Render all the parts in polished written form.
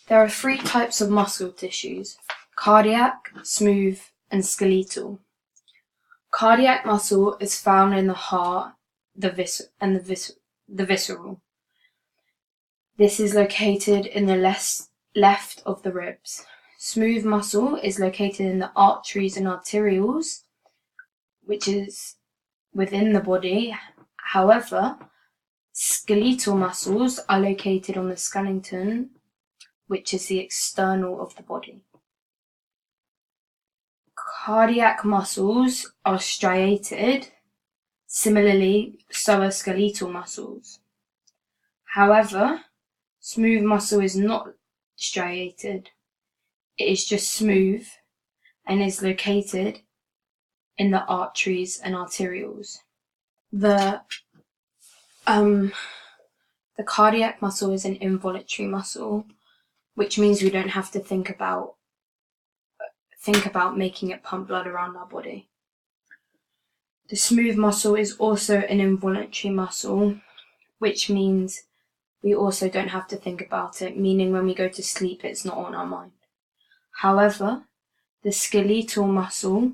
There are three types of muscle tissues: cardiac, smooth, and skeletal. Cardiac muscle is found in the heart, the visceral. This is located in the left of the ribs. Smooth muscle is located in the arteries and arterioles, which is within the body. However, skeletal muscles are located on the skeleton, which is the external of the body. Cardiac muscles are striated. Similarly, so are skeletal muscles. However, smooth muscle is not striated. It is just smooth and is located in the arteries and arterioles. The cardiac muscle is an involuntary muscle, which means we don't have to think about making it pump blood around our body. The smooth muscle is also an involuntary muscle, which means we also don't have to think about it, meaning when we go to sleep, it's not on our mind. However, the skeletal muscle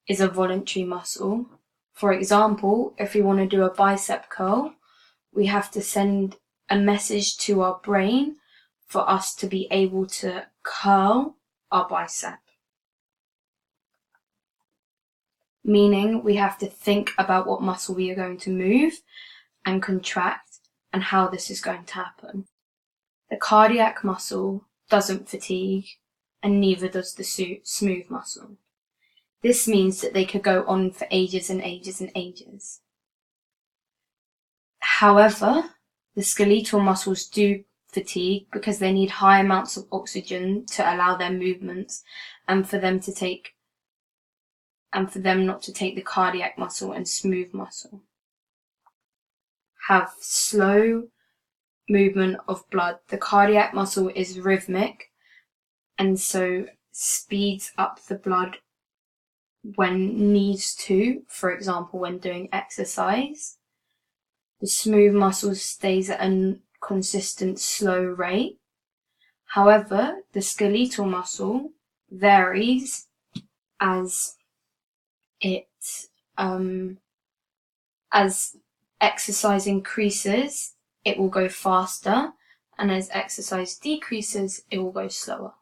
is a voluntary muscle. For example, if we want to do a bicep curl, we have to send a message to our brain for us to be able to curl our bicep. Meaning we have to think about what muscle we are going to move and contract and how this is going to happen. The cardiac muscle doesn't fatigue, and neither does the smooth muscle. This means that they could go on for ages and ages and ages. However, the skeletal muscles do fatigue because they need high amounts of oxygen to allow their movements and for them not to take the cardiac muscle and smooth muscle have slow movement of blood. The cardiac muscle is rhythmic and so speeds up the blood when needs to, for example, when doing exercise. The smooth muscle stays at a consistent slow rate. However, the skeletal muscle varies as exercise increases, it will go faster, and as exercise decreases, it will go slower.